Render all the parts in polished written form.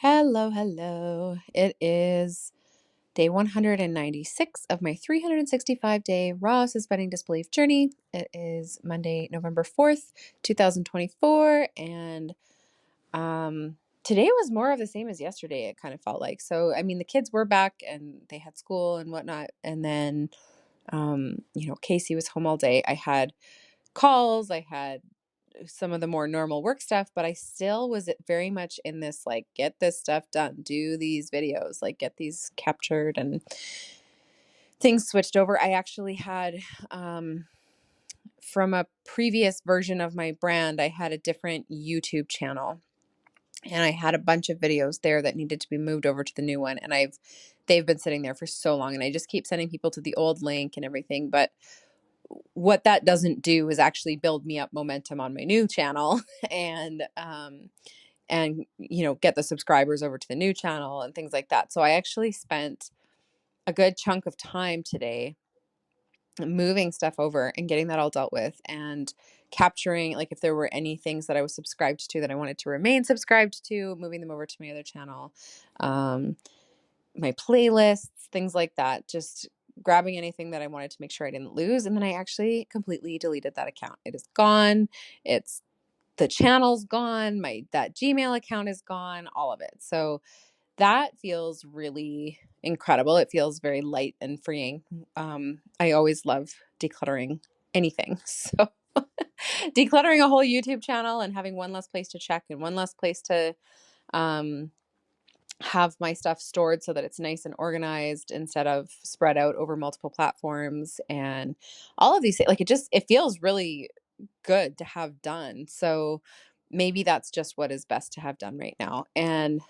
Hello, hello. It is day 196 of my 365-day raw suspending disbelief journey. It is Monday, November 4th, 2024, and today was more of the same as yesterday, it kind of felt like. So, I mean, the kids were back and they had school and whatnot, and then Casey was home all day. I had calls, I had some of the more normal work stuff, but I still was very much in this like, get this stuff done, do these videos, like get these captured and things switched over. I actually had, from a previous version of my brand, I had a different YouTube channel and I had a bunch of videos there that needed to be moved over to the new one. And they've been sitting there for so long and I just keep sending people to the old link and everything. But what that doesn't do is actually build me up momentum on my new channel and get the subscribers over to the new channel and things like that. So I actually spent a good chunk of time today moving stuff over and getting that all dealt with and capturing, like, if there were any things that I was subscribed to that I wanted to remain subscribed to, moving them over to my other channel, my playlists, things like that, just grabbing anything that I wanted to make sure I didn't lose. And then I actually completely deleted that account. It is gone. The channel's gone. That Gmail account is gone, all of it. So that feels really incredible. It feels very light and freeing. I always love decluttering anything. So decluttering a whole YouTube channel and having one less place to check and one less place to um, have my stuff stored so that it's nice and organized instead of spread out over multiple platforms and all of these things. Like, it feels really good to have done. So maybe that's just what is best to have done right now. And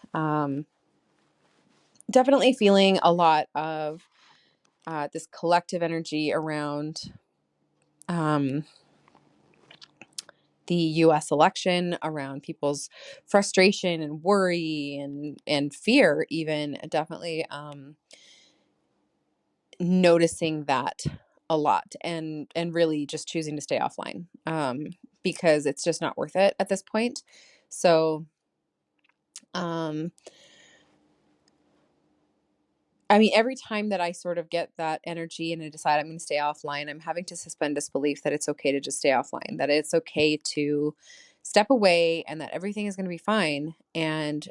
definitely feeling a lot of this collective energy around the US election, around people's frustration and worry and fear, even. Definitely noticing that a lot and really just choosing to stay offline because it's just not worth it at this point. So I mean, every time that I sort of get that energy and I decide I'm going to stay offline, I'm having to suspend disbelief that it's okay to just stay offline, that it's okay to step away and that everything is going to be fine. And,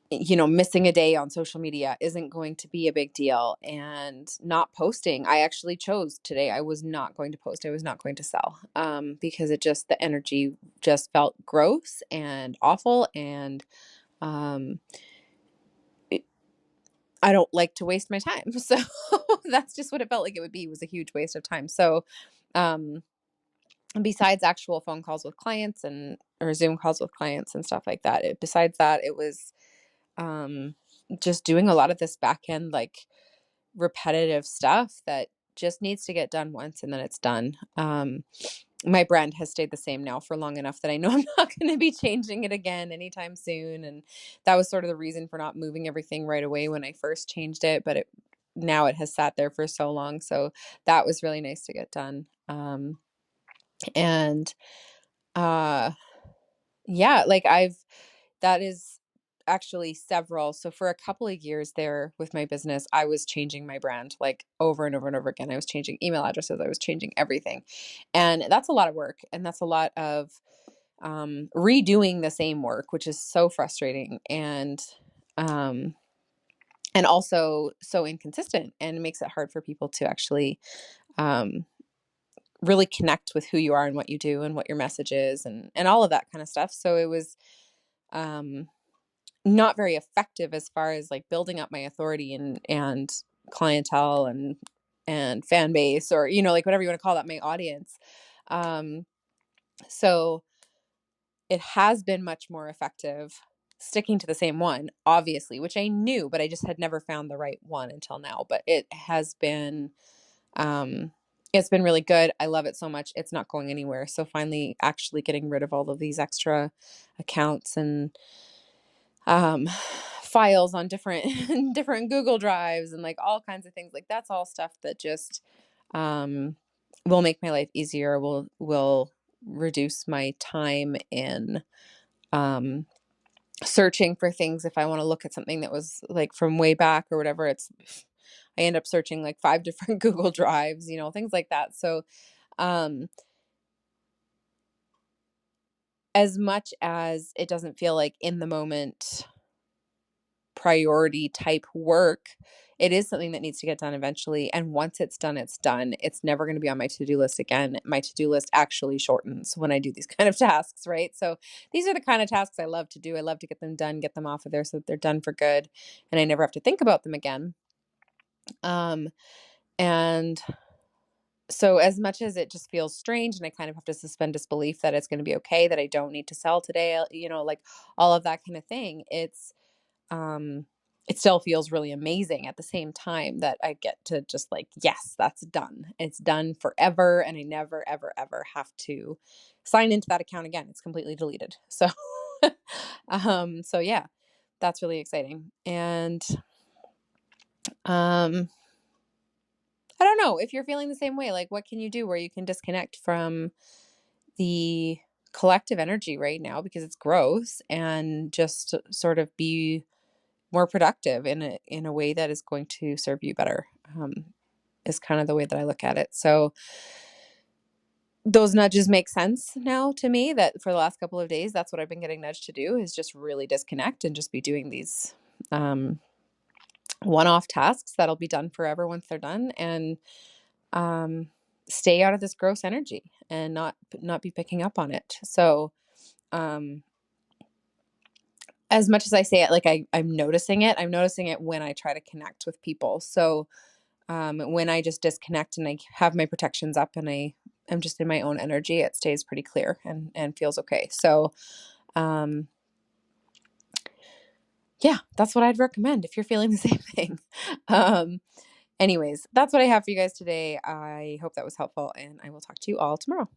missing a day on social media isn't going to be a big deal. And not posting, I actually chose today. I was not going to post. I was not going to sell because the energy just felt gross and awful. And, I don't like to waste my time. So that's just what it felt like it would be, was a huge waste of time. So, um, besides actual phone calls with clients or Zoom calls with clients and stuff like that, besides that, it was, just doing a lot of this back end, like, repetitive stuff that just needs to get done once and then it's done. My brand has stayed the same now for long enough that I know I'm not going to be changing it again anytime soon. And that was sort of the reason for not moving everything right away when I first changed it. But now it has sat there for so long. So that was really nice to get done. And uh, yeah, like that is actually several. So for a couple of years there with my business, I was changing my brand like over and over and over again. I was changing email addresses. I was changing everything. And that's a lot of work. And that's a lot of redoing the same work, which is so frustrating um, and also so inconsistent, and it makes it hard for people to actually um, really connect with who you are and what you do and what your message is and all of that kind of stuff. So it was um, not very effective as far as like building up my authority and clientele and fan base, or like whatever you want to call that, my audience. So it has been much more effective sticking to the same one, obviously, which I knew, but I just had never found the right one until now. But um, it's been really good. I love it so much. It's not going anywhere. So finally actually getting rid of all of these extra accounts and um, files on different different Google Drives and like all kinds of things. Like, that's all stuff that just will make my life easier, will reduce my time in searching for things if I want to look at something that was like from way back or whatever. I end up searching like 5 different Google Drives, things like that. So, um, as much as it doesn't feel like in the moment priority type work, it is something that needs to get done eventually. And once it's done, it's done. It's never going to be on my to-do list again. My to-do list actually shortens when I do these kind of tasks, right? So these are the kind of tasks I love to do. I love to get them done, get them off of there so that they're done for good and I never have to think about them again. And so as much as it just feels strange and I kind of have to suspend disbelief that it's going to be okay, that I don't need to sell today, like all of that kind of thing, it still feels really amazing at the same time that I get to just like, yes, that's done. It's done forever. And I never, ever, ever have to sign into that account again. It's completely deleted. So, so yeah, that's really exciting. And, I don't know if you're feeling the same way, like what can you do where you can disconnect from the collective energy right now because it's gross and just sort of be more productive in a way that is going to serve you better, is kind of the way that I look at it. So those nudges make sense now to me that for the last couple of days, that's what I've been getting nudged to do is just really disconnect and just be doing these one-off tasks that'll be done forever once they're done and stay out of this gross energy and not be picking up on it. So as much as I say it, like I'm noticing it when I try to connect with people. So when I just disconnect and I have my protections up and I'm just in my own energy, it stays pretty clear and feels okay. So yeah, that's what I'd recommend if you're feeling the same thing. Anyways, that's what I have for you guys today. I hope that was helpful and I will talk to you all tomorrow.